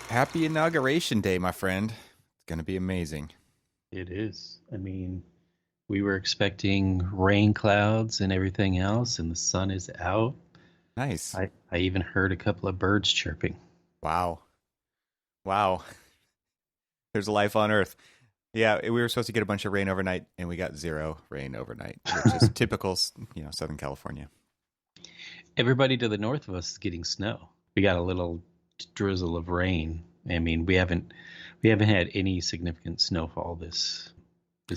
Happy inauguration day, my friend. It's going to be amazing. It is. I mean, we were expecting rain clouds and everything else, and the sun is out. Nice. I even heard a couple of birds chirping. Wow. Wow. There's life on Earth. Yeah, we were supposed to get a bunch of rain overnight, and we got zero rain overnight, which is typical, Southern California. Everybody to the north of us is getting snow. We got a little drizzle of rain. I mean, we haven't had any significant snowfall this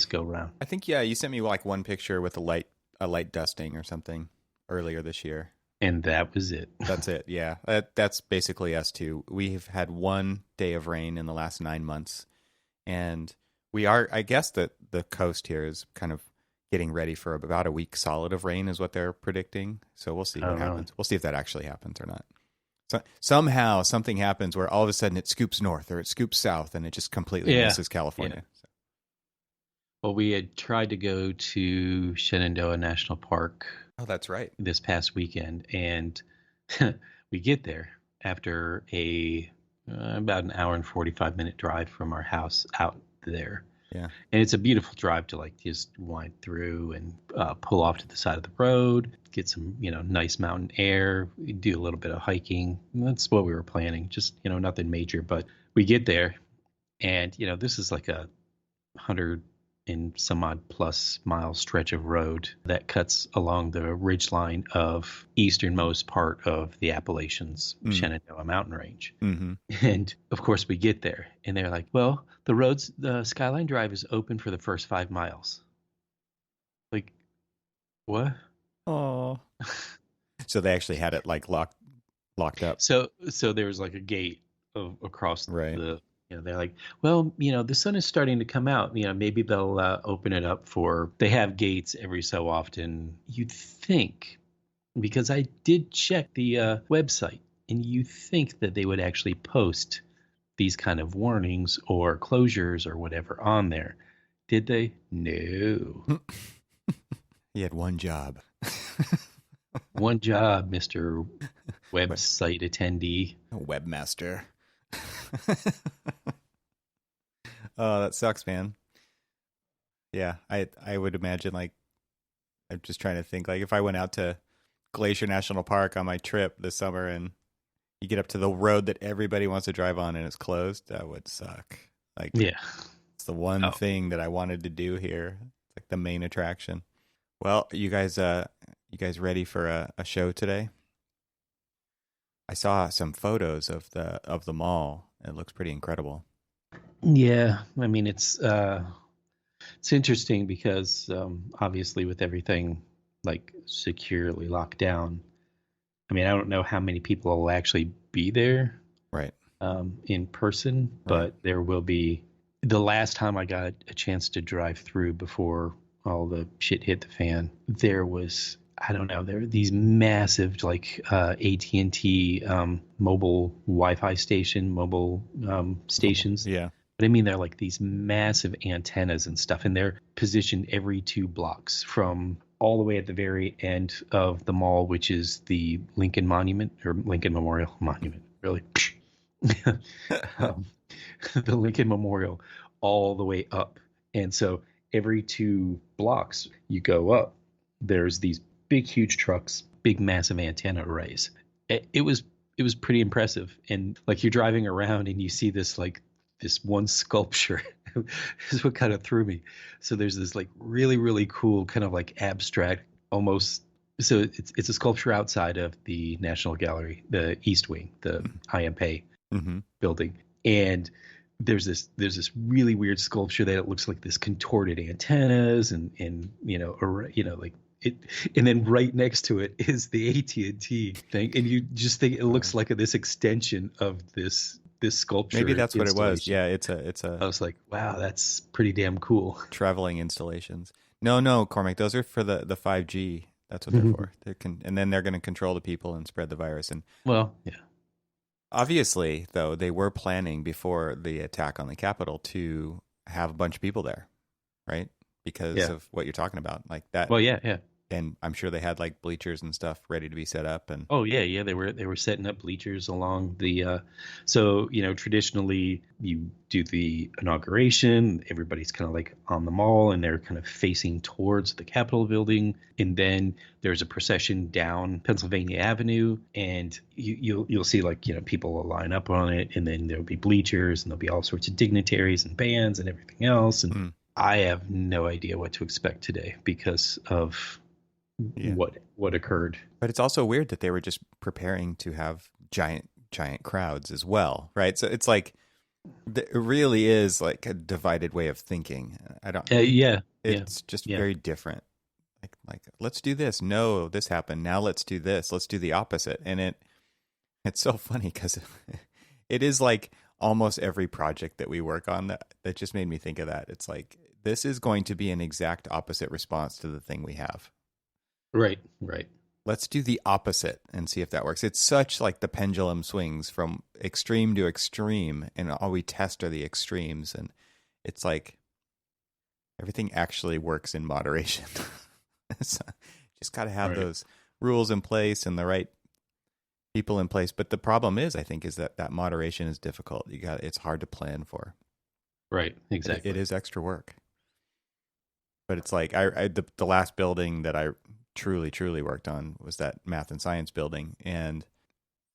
go round. I think, yeah, you sent me like one picture with a light dusting or something earlier this year. And that was it. That's it. Yeah, that's basically us too. We've had one day of rain in the last 9 months, and we are. I guess that the coast here is kind of getting ready for about a week solid of rain, is what they're predicting. So we'll see Oh, what really? happens. We'll see if that actually happens or not. So somehow something happens where all of a sudden it scoops north or it scoops south, and it just completely Yeah. misses California. Well, we had tried to go to Shenandoah National Park Oh, that's right. this past weekend, and we get there after a about an hour and 45-minute drive from our house out there. Yeah. And it's a beautiful drive to like just wind through and pull off to the side of the road, get some nice mountain air, do a little bit of hiking. That's what we were planning, just nothing major. But we get there, and this is like a 100 and some odd plus mile stretch of road that cuts along the ridgeline of easternmost part of the Appalachians, Shenandoah mountain range. Mm-hmm. And of course we get there and they're like, well, the Skyline Drive is open for the first 5 miles. Like, what? Oh. So they actually had it like locked up. So there was like a gate across Right. they're like, well, the sun is starting to come out. Maybe they'll open it up for. They have gates every so often. You'd think, because I did check the website, and you think that they would actually post these kind of warnings or closures or whatever on there. Did they? No. He had one job. One job, Mr. Website attendee. Webmaster. Oh, that sucks, man. Yeah, I would imagine, like, I'm just trying to think, like, if I went out to Glacier National Park on my trip this summer and you get up to the road that everybody wants to drive on and it's closed, that would suck. Like, Yeah. it's the one thing that I wanted to do here. It's like the main attraction. Well, you guys ready for a show today? I saw some photos of the mall. It looks pretty incredible. Yeah, I mean it's interesting because obviously with everything like securely locked down, I mean I don't know how many people will actually be there Right. in person, but there will be. The last time I got a chance to drive through before all the shit hit the fan, there was, I don't know, there were these massive like AT&T mobile Wi-Fi stations. Yeah. But I mean, they're like these massive antennas and stuff, and they're positioned every 2 blocks from all the way at the very end of the mall, which is the Lincoln Monument or Lincoln Memorial Monument, really. um, the Lincoln Memorial all the way up. And so every 2 blocks you go up, there's these big, huge trucks, big, massive antenna arrays. It was pretty impressive. And like you're driving around and you see this one sculpture is what kind of threw me. So there's this like really, really cool kind of like abstract almost. So it's a sculpture outside of the National Gallery, the East Wing, the IMP building. And there's this really weird sculpture that it looks like this contorted antennas and like it, and then right next to it is the AT&T thing, and you just think it looks like this extension of this sculpture. Maybe that's what it was. Yeah, it's a. I was like, wow, that's pretty damn cool. Traveling installations. No, Cormac, those are for the 5G. That's what they're for. And then they're going to control the people and spread the virus. And well, yeah. Obviously, though, they were planning before the attack on the Capitol to have a bunch of people there, right? Because of what you're talking about, like that. Well, yeah. And I'm sure they had like bleachers and stuff ready to be set up. And Oh yeah. They were setting up bleachers along the. So traditionally you do the inauguration. Everybody's kind of like on the mall, and they're kind of facing towards the Capitol building. And then there's a procession down Pennsylvania Avenue, and you'll see like people will line up on it, and then there'll be bleachers, and there'll be all sorts of dignitaries and bands and everything else. And I have no idea what to expect today because of what occurred. But it's also weird that they were just preparing to have giant crowds as well, right? So it's like it really is like a divided way of thinking. I don't. It's just very different. Like let's do this. No, this happened. Now let's do this. Let's do the opposite. And it's so funny because it is like almost every project that we work on that just made me think of that. It's like this is going to be an exact opposite response to the thing we have. Right. Let's do the opposite and see if that works. It's such like the pendulum swings from extreme to extreme, and all we test are the extremes. And it's like everything actually works in moderation. So just got to have those rules in place and the right people in place. But the problem is, I think, is that moderation is difficult. It's hard to plan for. Right. Exactly. It is extra work. But it's like the last building that I truly worked on was that math and science building. And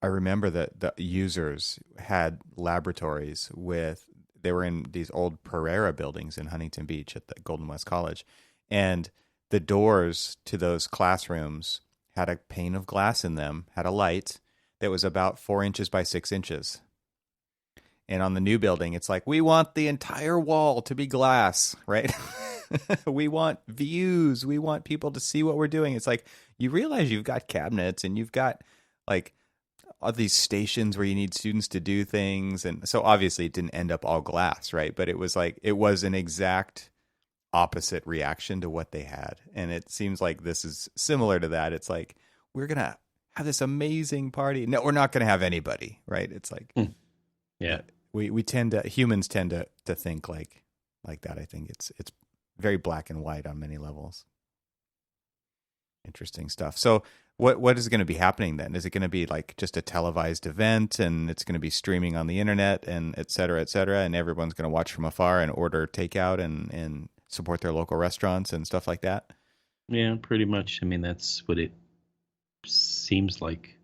I remember that the users had laboratories they were in these old Pereira buildings in Huntington Beach at the Golden West College. And the doors to those classrooms had a pane of glass in them, had a light that was about 4 inches by 6 inches. And on the new building, it's like, we want the entire wall to be glass, right? We want views. We want people to see what we're doing. It's like, you realize you've got cabinets and you've got like all these stations where you need students to do things. And so obviously it didn't end up all glass, right? But it was an exact opposite reaction to what they had. And it seems like this is similar to that. It's like, we're going to have this amazing party. No, we're not going to have anybody, right? It's like, humans tend to think like that. I think it's very black and white on many levels. Interesting stuff. So what is going to be happening then? Is it going to be like just a televised event, and it's going to be streaming on the internet, and et cetera, and everyone's going to watch from afar and order takeout and support their local restaurants and stuff like that? Yeah, pretty much. I mean, that's what it seems like.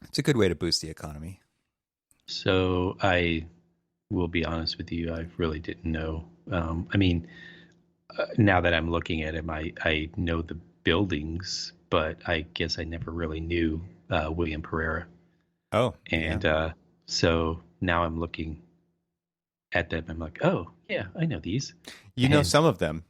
It's a good way to boost the economy. So I will be honest with you, I really didn't know. I mean, now that I'm looking at him, I know the buildings, but I guess I never really knew William Pereira. Oh, and so now I'm looking at them. I'm like, oh yeah, I know these. You know some of them.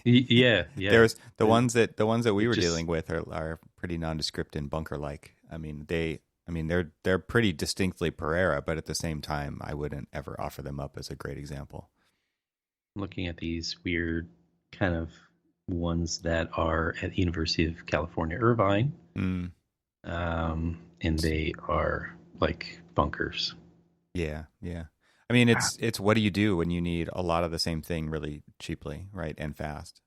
Yeah. There's the ones that we were dealing with are pretty nondescript and bunker-like. I mean, they're pretty distinctly Pereira, but at the same time, I wouldn't ever offer them up as a great example. I'm looking at these weird kind of ones that are at the University of California, Irvine. And they are like bunkers. Yeah. I mean, it's what do you do when you need a lot of the same thing really cheaply, right, and fast,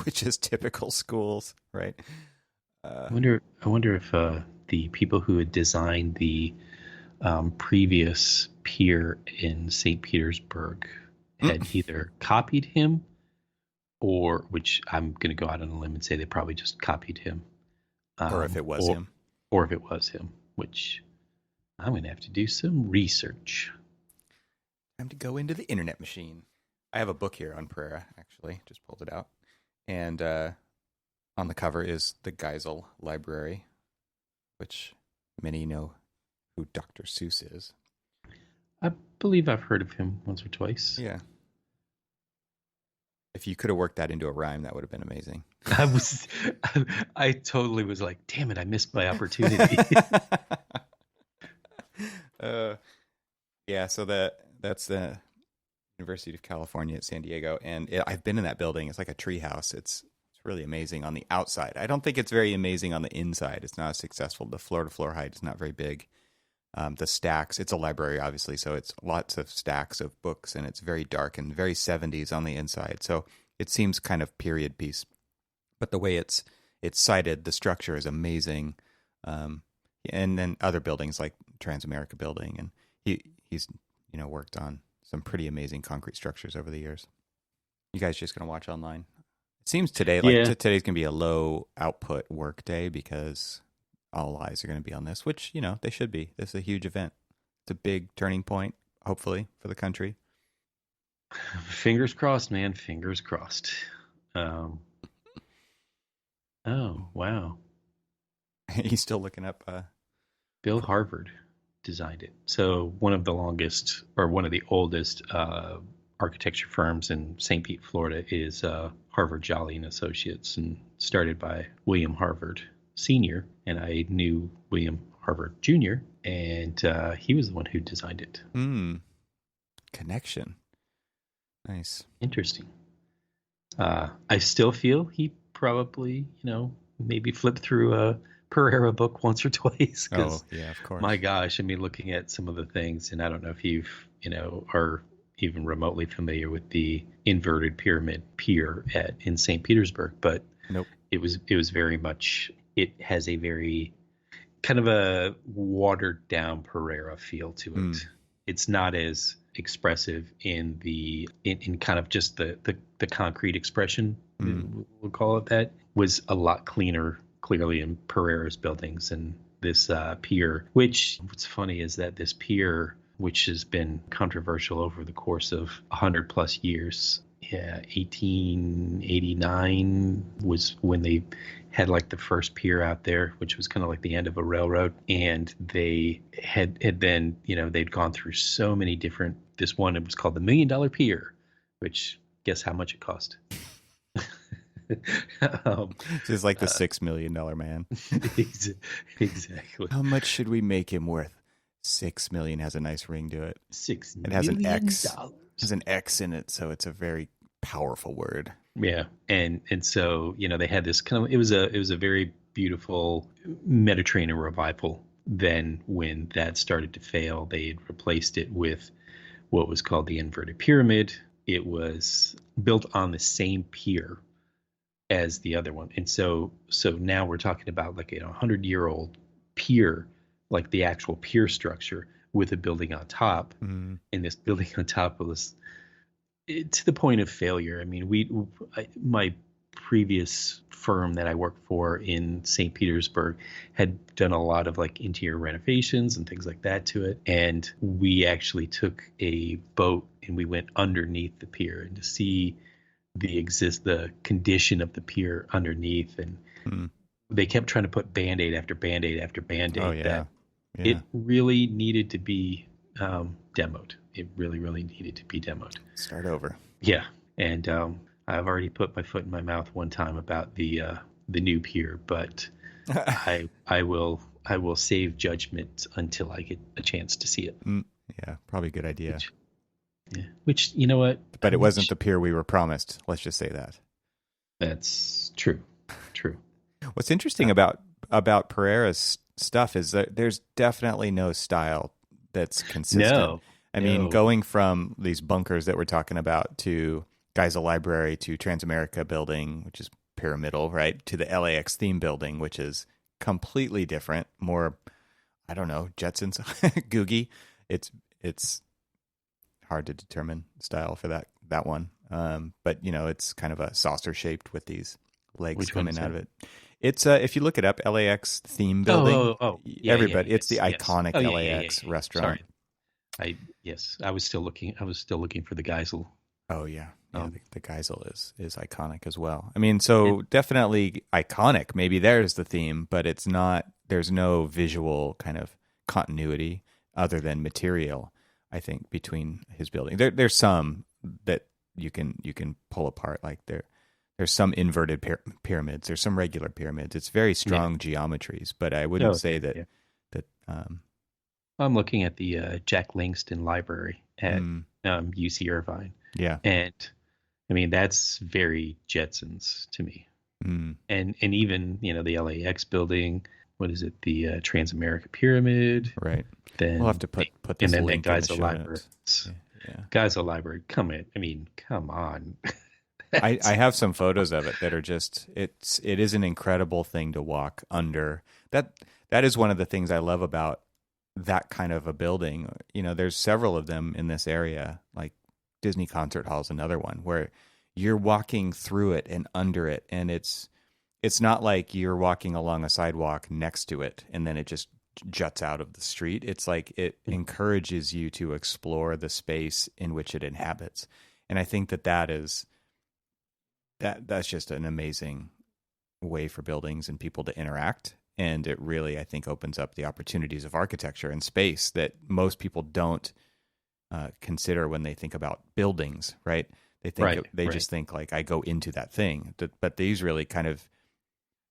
which is typical schools, right? I wonder if the people who had designed the previous pier in St. Petersburg had either copied him, or, which I'm going to go out on a limb and say they probably just copied him, or if it was him, which I'm going to have to do some research. Time to go into the internet machine. I have a book here on Pereira, actually. Just pulled it out. And on the cover is the Geisel Library, which many know who Dr. Seuss is. I believe I've heard of him once or twice. Yeah. If you could have worked that into a rhyme, that would have been amazing. I totally was like, damn it, I missed my opportunity. Yeah, so that's the University of California at San Diego, and I've been in that building. It's like a tree house. It's really amazing on the outside. I don't think it's very amazing on the inside. It's not as successful. The floor-to-floor height is not very big. The stacks, it's a library, obviously, so it's lots of stacks of books, and it's very dark and very 70s on the inside. So it seems kind of period piece. but the way it's sited, the structure is amazing. And then other buildings like Transamerica Building, and he's worked on some pretty amazing concrete structures over the years. You guys just gonna watch online? It seems today today's gonna be a low output work day because all eyes are gonna be on this, which they should be. This is a huge event. It's a big turning point, hopefully, for the country. Fingers crossed, man. Fingers crossed. Oh wow. He's still looking up. Bill Harvard designed it. So one of the longest, or one of the oldest architecture firms in St. Pete, Florida, is Harvard Jolly and Associates, and started by William Harvard Sr. And I knew William Harvard Jr., and he was the one who designed it. Connection. Nice. Interesting. I still feel he probably, maybe flipped through a Pereira book once or twice. Oh, yeah, of course. My gosh, I mean, looking at some of the things, and I don't know if you've, are even remotely familiar with the inverted pyramid pier in St. Petersburg, but nope. It was very much, it has a very kind of a watered down Pereira feel to it. It's not as expressive in kind of just the concrete expression, we'll call it that, was a lot cleaner, clearly, in Pereira's buildings. And this pier, which what's funny is that this pier, which has been controversial over the course of 100 plus years, 1889 was when they had like the first pier out there, which was kind of like the end of a railroad. And they had then, they'd gone through so many different, this one, it was called the $1 Million Pier, which guess how much it cost? This is like the $6 million man. Exactly. How much should we make him worth? $6 million has a nice ring to it. $6 million. It has an X. It has an X in it, so it's a very powerful word. Yeah, and so they had this kind of, it was a very beautiful Mediterranean revival. Then when that started to fail, they had replaced it with what was called the inverted pyramid. It was built on the same pier as the other one, and so now we're talking about like 100-year-old pier, like the actual pier structure with a building on top, and this building on top was to the point of failure. I mean, my previous firm that I worked for in St. Petersburg had done a lot of like interior renovations and things like that to it, and we actually took a boat and we went underneath the pier and to see the condition of the pier underneath, and they kept trying to put Band-Aid after Band-Aid after Band-Aid. Oh, yeah. It really needed to be demoed. It really, really needed to be demoed. Start over. Yeah, and I've already put my foot in my mouth one time about the new pier, but I will save judgment until I get a chance to see it. Yeah, probably a good idea. Which you know what? But it wasn't the pier we were promised. Let's just say that. That's true. True. What's interesting about Pereira's stuff is that there's definitely no style that's consistent. No. I mean, going from these bunkers that we're talking about to Geisel Library to Transamerica Building, which is pyramidal, right, to the LAX theme building, which is completely different, more, I don't know, Jetsons, Googie. It's hard to determine style for that one. But it's kind of a saucer shaped with these legs coming out of it. It's if you look it up, LAX theme building. Yeah, everybody, yeah, it's the iconic LAX restaurant. Sorry. I was still looking for the Geisel. Oh yeah. The Geisel is iconic as well. I mean, so definitely iconic. Maybe there's the theme, but it's not. There's no visual kind of continuity other than material. I think between his building, there's some that you can pull apart. Like there's some inverted pyramids. There's some regular pyramids. It's very strong geometries, but I wouldn't say that. I'm looking at the Jack Langston Library at UC Irvine. Yeah, and I mean that's very Jetsons to me. And even the LAX building. What is it? The Transamerica Pyramid. Right. Then we'll have to put this and then link the in the Geisel show Library. notes. Yeah. Geisel Library. Come on. I have some photos of it that are just it is an incredible thing to walk under. That is one of the things I love about that kind of a building. You know, there's several of them in this area, like Disney Concert Hall is another one where you're walking through it and under it, and it's not like you're walking along a sidewalk next to it and then it just juts out of the street. It's like it encourages you to explore the space in which it inhabits. And I think that's just an amazing way for buildings and people to interact. And it really, I think, opens up the opportunities of architecture and space that most people don't consider when they think about buildings, right? They think they just think like I go into that thing, but these really kind of,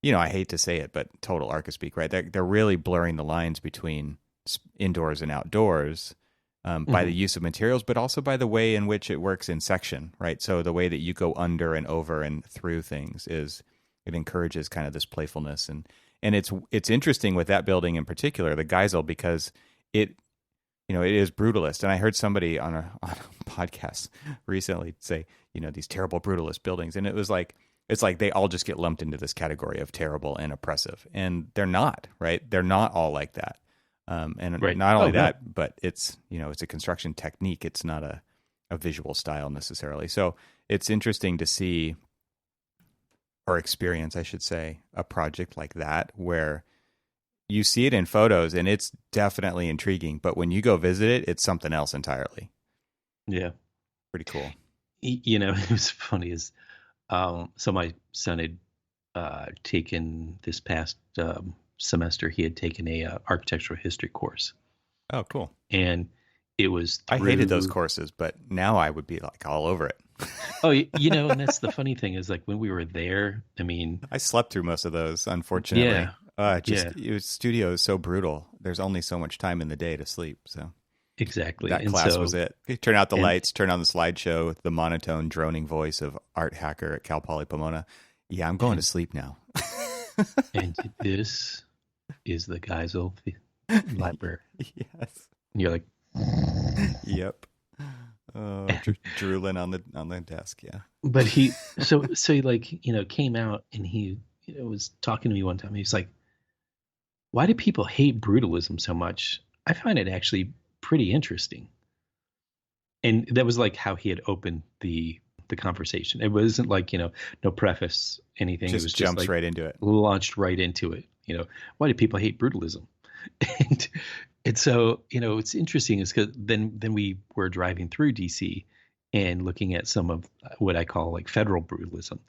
you know, I hate to say it, but total Archispeak, right? They're really blurring the lines between indoors and outdoors by the use of materials, but also by the way in which it works in section, right? So the way that you go under and over and through things it encourages kind of this playfulness, and it's interesting with that building in particular, the Geisel, because it is brutalist. And I heard somebody on a podcast recently say, you know, these terrible brutalist buildings, and it's like they all just get lumped into this category of terrible and oppressive, and they're not, right? They're not all like that. And not only that, but it's, you know, it's a construction technique. It's not a visual style necessarily. So it's interesting to see, or experience, I should say, a project like that where you see it in photos and it's definitely intriguing, but when you go visit it, it's something else entirely. Yeah. Pretty cool. You know, it was funny is, so my son had taken this past semester, he had taken a architectural history course. Oh, cool. And it was I hated those courses, but now I would be like all over it. Oh, you know, and that's the funny thing is like when we were there, I mean, I slept through most of those, unfortunately. Yeah. Studio is so brutal. There's only so much time in the day to sleep. So exactly. That class was it. You turn out the lights, turn on the slideshow with the monotone droning voice of Art Hacker at Cal Poly Pomona. Yeah, I'm going to sleep now. And this is the Geisel library. Yes. And you're like, yep. Oh, drooling on the desk, yeah. But he like, you know, came out and he, you know, was talking to me one time. He's like, why do people hate brutalism so much? I find it actually pretty interesting. And that was like how he had opened the conversation. It wasn't like, you know, no preface, anything. Just it was jumps just like right into it. Launched right into it. You know, why do people hate brutalism? And so, you know, it's interesting is because then we were driving through DC and looking at some of what I call like federal brutalism.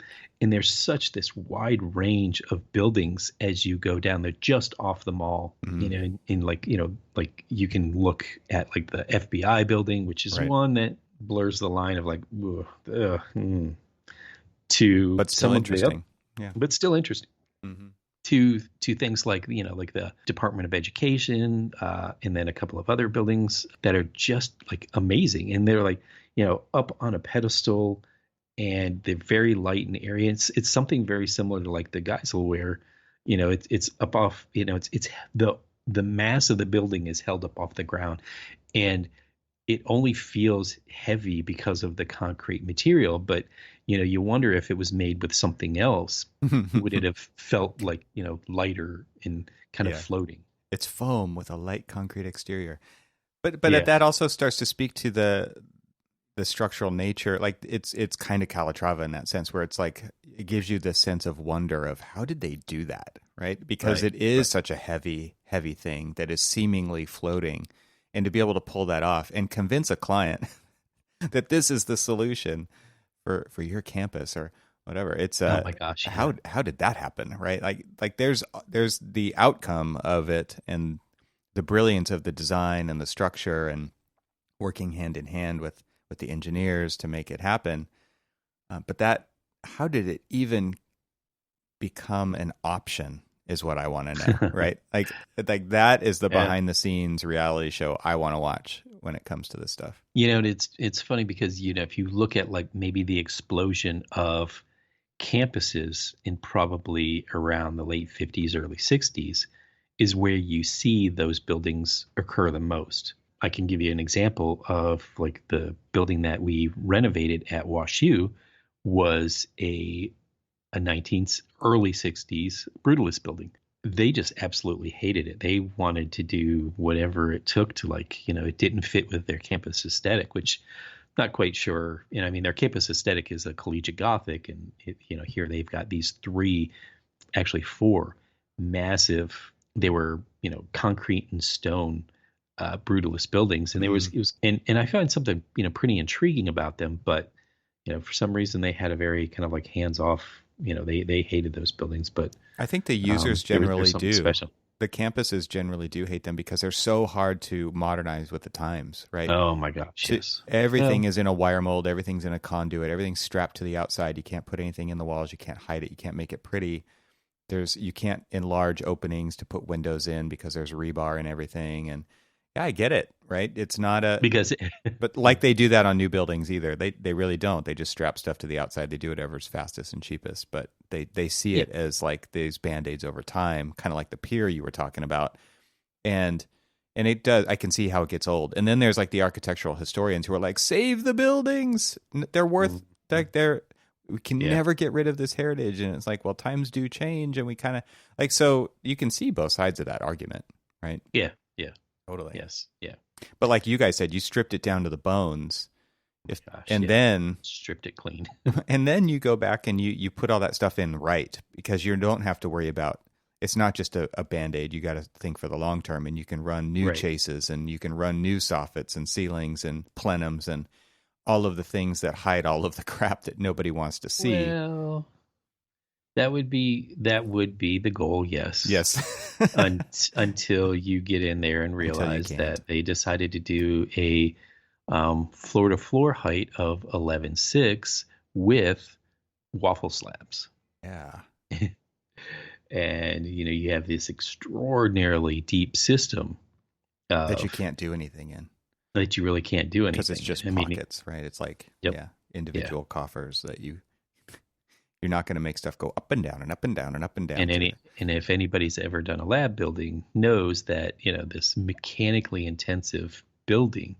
And there's such this wide range of buildings as you go down there just off the mall, you know, in like, you know, like you can look at like the FBI building, which is one that blurs the line of like, to but still interesting. Yeah. But still interesting. Mm-hmm. To things like, you know, like the Department of Education, and then a couple of other buildings that are just like amazing. And they're like, you know, up on a pedestal and they're very light and airy. It's something very similar to like the Geisel where, you know, it's up off, you know, it's the mass of the building is held up off the ground and it only feels heavy because of the concrete material. But, you know, you wonder if it was made with something else, would it have felt like, you know, lighter and kind of floating? It's foam with a light concrete exterior. But that also starts to speak to the structural nature. Like it's kind of Calatrava in that sense where it's like, it gives you this sense of wonder of how did they do that? Right. Because it is such a heavy thing that is seemingly floating. And to be able to pull that off and convince a client that this is the solution for your campus or whatever, it's oh my gosh, how did that happen, right? Like there's the outcome of it and the brilliance of the design and the structure and working hand in hand with the engineers to make it happen. But that, how did it even become an option? Is what I want to know, right? Like that is the behind the scenes reality show I want to watch when it comes to this stuff. You know, it's funny because, you know, if you look at like maybe the explosion of campuses in probably around the late 50s, early 60s is where you see those buildings occur the most. I can give you an example of like the building that we renovated at WashU was a early 60s brutalist building. They just absolutely hated it. They wanted to do whatever it took to, like, it didn't fit with their campus aesthetic, which I'm not quite sure. I mean, their campus aesthetic is a collegiate Gothic, and here they've got these actually four massive. They were, concrete and stone brutalist buildings, and and I found something, pretty intriguing about them, but for some reason they had a very kind of like hands off. They hated those buildings, but I think the users generally do. Special. The campuses generally do hate them because they're so hard to modernize with the times, right? Oh my gosh, yes. Everything is in a wire mold. Everything's in a conduit. Everything's strapped to the outside. You can't put anything in the walls. You can't hide it. You can't make it pretty. You can't enlarge openings to put windows in because there's rebar and everything. And yeah, I get it, right? It's not but like they do that on new buildings either. They really don't. They just strap stuff to the outside. They do whatever's fastest and cheapest, but they see it as like these Band-Aids over time, kind of like the pier you were talking about. And it does. I can see how it gets old. And then there's like the architectural historians who are like, save the buildings. They're worth we can never get rid of this heritage. And it's like, well, times do change, and we kind of like, so you can see both sides of that argument, right? Yeah. Totally. Yes. Yeah. But like you guys said, you stripped it down to the bones. Then stripped it clean. And then you go back and you put all that stuff in right, because you don't have to worry about, it's not just a Band-Aid. You got to think for the long term, and you can run new chases, and you can run new soffits and ceilings and plenums and all of the things that hide all of the crap that nobody wants to see. Well, that would be the goal, yes. Yes. Until you get in there and realize that they decided to do a floor-to-floor height of 11.6 with waffle slabs. Yeah. And, you have this extraordinarily deep system that you can't do anything in. That you really can't do anything. Because it's just pockets, right? It's like, individual coffers that you're not going to make stuff go up and down and up and down and up and down. And if anybody's ever done a lab building knows that, this mechanically intensive building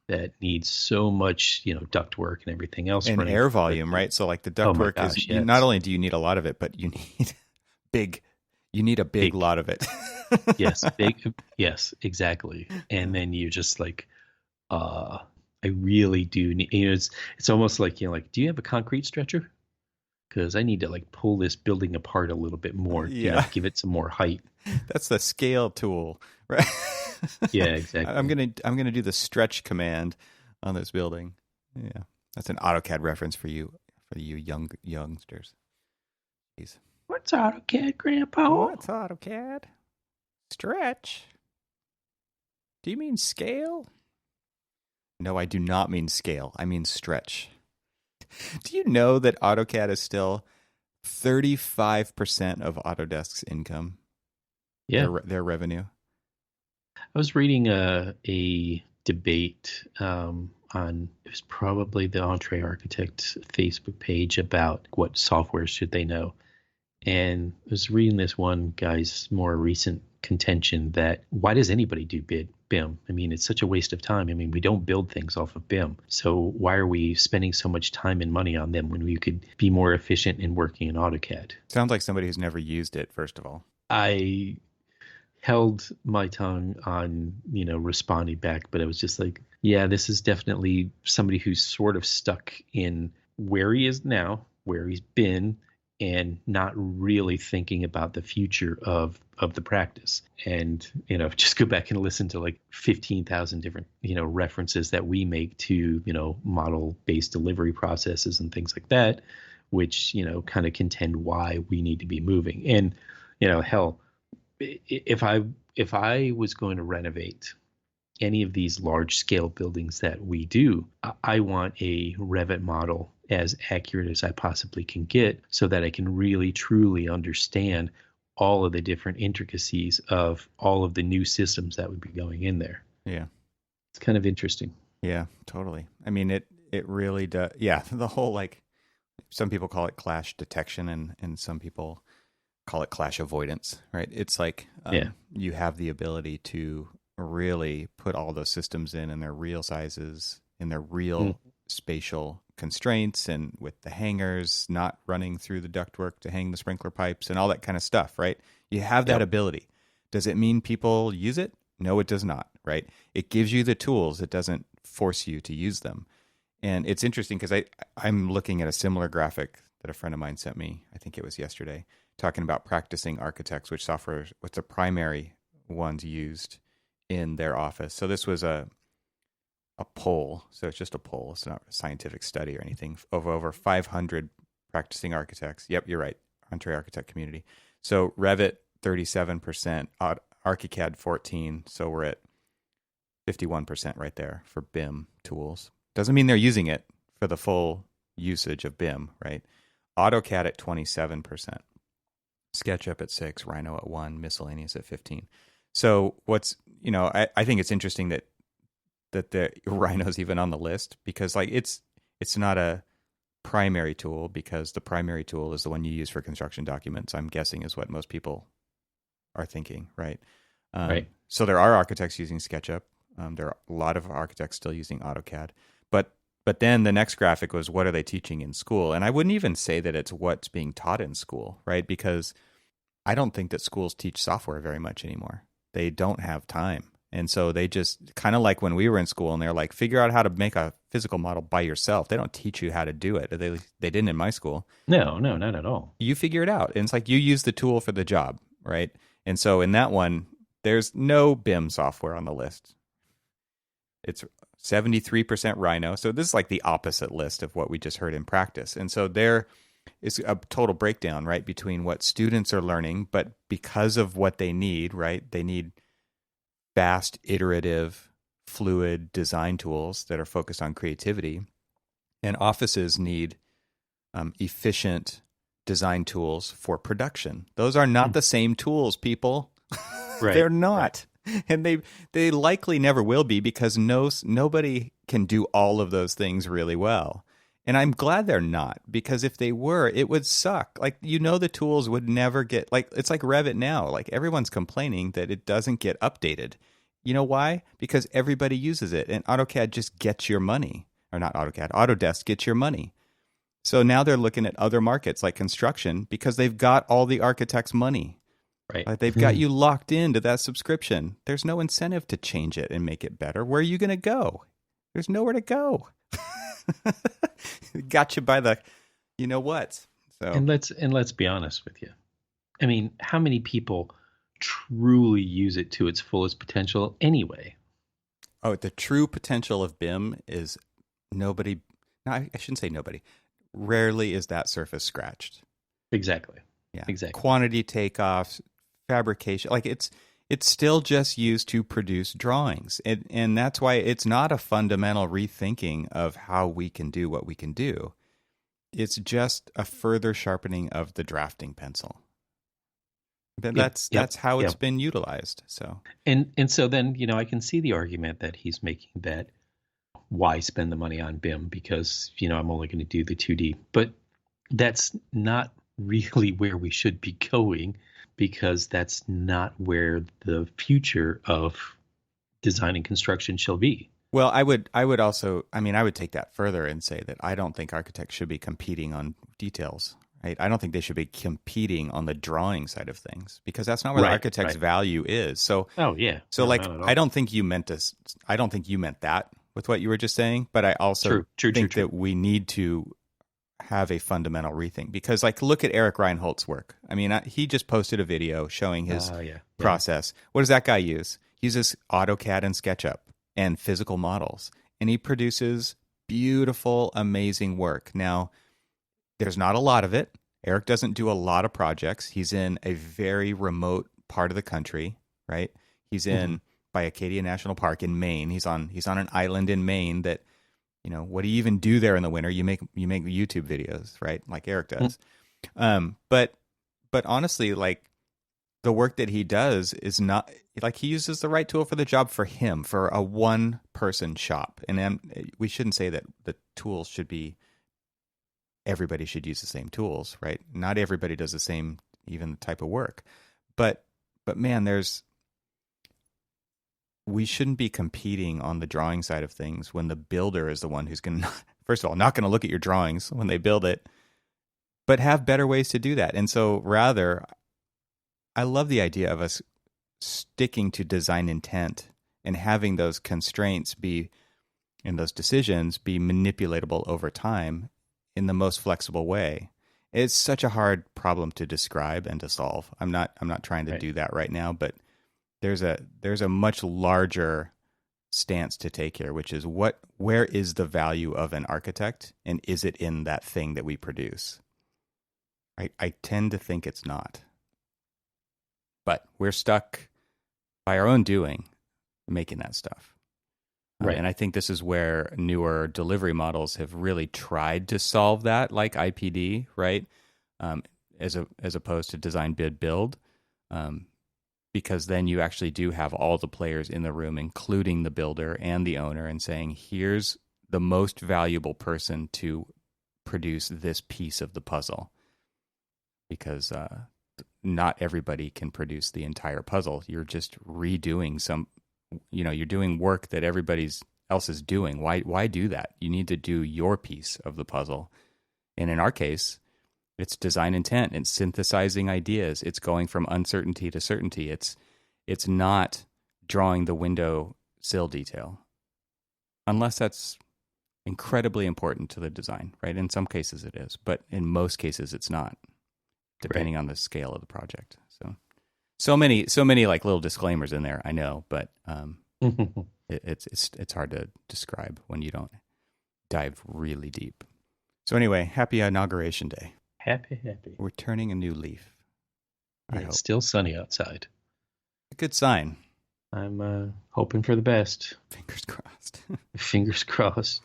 that needs so much, ductwork and everything else. And air volume, right? So like the ductwork not only do you need a lot of it, but you need a big lot of it. Yes, exactly. And then you just like, I really do need, it's almost like, do you have a concrete stretcher? Because I need to like pull this building apart a little bit more, give it some more height. That's the scale tool, right? Yeah, exactly. I'm gonna do the stretch command on this building. Yeah, that's an AutoCAD reference for you youngsters. Jeez. What's AutoCAD, Grandpa? What's AutoCAD? Stretch. Do you mean scale? No, I do not mean scale. I mean stretch. Do you know that AutoCAD is still 35% of Autodesk's income? Yeah. Their revenue. I was reading a debate on, it was probably the Entree Architect Facebook page about what software should they know. And I was reading this one guy's more recent contention that why does anybody do BIM? I mean, it's such a waste of time. I mean, we don't build things off of BIM. So why are we spending so much time and money on them when we could be more efficient in working in AutoCAD? Sounds like somebody who's never used it, first of all. I held my tongue on, responding back, but I was just like, yeah, this is definitely somebody who's sort of stuck in where he is now, where he's been, and not really thinking about the future of the practice. And, just go back and listen to like 15,000 different, references that we make to, model-based delivery processes and things like that, which, kind of contend why we need to be moving. And, hell, if I was going to renovate any of these large scale buildings that we do, I want a Revit model as accurate as I possibly can get so that I can really truly understand all of the different intricacies of all of the new systems that would be going in there. Yeah. It's kind of interesting. Yeah, totally. I mean, it really does. Yeah. The whole, like, some people call it clash detection and some people call it clash avoidance, right? It's like, you have the ability to really put all those systems in their real sizes, in their real spatial constraints and with the hangers not running through the ductwork to hang the sprinkler pipes and all that kind of stuff, right? You have that ability. Does it mean people use it? No, it does not, right? It gives you the tools. It doesn't force you to use them. And it's interesting because I'm looking at a similar graphic that a friend of mine sent me, I think it was yesterday, talking about practicing architects, which software, what's the primary ones used in their office. So this was a poll. So it's just a poll. It's not a scientific study or anything of over 500 practicing architects. Yep, you're right. Entree architect community. So Revit, 37%, ArchiCAD 14%. So we're at 51% right there for BIM tools. Doesn't mean they're using it for the full usage of BIM, right? AutoCAD at 27%, SketchUp at 6%, Rhino at 1%, miscellaneous at 15%. So what's, I think it's interesting that the Rhino's even on the list because like it's not a primary tool because the primary tool is the one you use for construction documents, I'm guessing is what most people are thinking, right? Right. So there are architects using SketchUp. There are a lot of architects still using AutoCAD. But then the next graphic was what are they teaching in school? And I wouldn't even say that it's what's being taught in school, right? Because I don't think that schools teach software very much anymore. They don't have time. And so they just kind of like when we were in school and they're like, figure out how to make a physical model by yourself. They don't teach you how to do it. They didn't in my school. No, not at all. You figure it out. And it's like you use the tool for the job, right? And so in that one, there's no BIM software on the list. It's 73% Rhino. So this is like the opposite list of what we just heard in practice. And so there is a total breakdown, right, between what students are learning, but because of what they need, right, they need fast, iterative, fluid design tools that are focused on creativity. And offices need efficient design tools for production. Those are not the same tools, people. Right. They're not. And they likely never will be because nobody can do all of those things really well. And I'm glad they're not because if they were, it would suck. Like, the tools would never get, like, it's like Revit now. Like, everyone's complaining that it doesn't get updated. You know why? Because everybody uses it. And AutoCAD just gets your money. Or not AutoCAD, Autodesk gets your money. So now they're looking at other markets like construction because they've got all the architects' money. Right. Like they've got you locked into that subscription. There's no incentive to change it and make it better. Where are you going to go? There's nowhere to go. Got you by the, you know what? So and let's be honest with you. I mean, how many people truly use it to its fullest potential anyway? Oh, the true potential of BIM is nobody. No, I shouldn't say nobody. Rarely is that surface scratched. Exactly. Yeah. Exactly. Quantity takeoffs, fabrication, like it's still just used to produce drawings. And that's why it's not a fundamental rethinking of how we can do what we can do. It's just a further sharpening of the drafting pencil. But that's how it's been utilized. So and so then, I can see the argument that he's making that why spend the money on BIM because, I'm only going to do the 2D. But that's not really where we should be going because that's not where the future of design and construction shall be. Well, I would also, I would take that further and say that I don't think architects should be competing on details, right? I don't think they should be competing on the drawing side of things because that's not where the architect's value is. So, So I don't think you meant this. I don't think you meant that with what you were just saying, but I also think that we need to have a fundamental rethink because look at Eric Reinholdt's work. He just posted a video showing his process. What does that guy use? He uses AutoCAD and SketchUp and physical models, and he produces beautiful, amazing work. Now, there's not a lot of it. Eric doesn't do a lot of projects. He's in a very remote part of the country, right? He's in by Acadia National Park in Maine. He's on an island in Maine that, what do you even do there in the winter? You make YouTube videos, right? Like Eric does. But honestly, the work that he does is not he uses the right tool for the job for him, for a one person shop. And we shouldn't say that the tools should be, everybody should use the same tools, right? Not everybody does the same, even type of work. But man, we shouldn't be competing on the drawing side of things when the builder is the one who's going to first of all, not going to look at your drawings when they build it, but have better ways to do that. And so rather, I love the idea of us sticking to design intent and having those constraints be, and those decisions be manipulatable over time in the most flexible way. It's such a hard problem to describe and to solve. I'm not trying to do that right now, but there's a much larger stance to take here, which is where is the value of an architect, and is it in that thing that we produce? I tend to think it's not. But we're stuck by our own doing making that stuff. Right. And I think this is where newer delivery models have really tried to solve that, like IPD, right? As opposed to design, bid, build, because then you actually do have all the players in the room, including the builder and the owner, and saying, here's the most valuable person to produce this piece of the puzzle. Because not everybody can produce the entire puzzle. You're just redoing you're doing work that everybody else is doing. Why do that? You need to do your piece of the puzzle. And in our case, it's design intent. It's synthesizing ideas. It's going from uncertainty to certainty. It's not drawing the window sill detail, unless that's incredibly important to the design, right? In some cases it is, but in most cases it's not, depending on the scale of the project. So many like little disclaimers in there, I know, but it's hard to describe when you don't dive really deep. So anyway, happy Inauguration Day. Happy. We're turning a new leaf. It's still sunny outside. A good sign. I'm hoping for the best. Fingers crossed. Fingers crossed.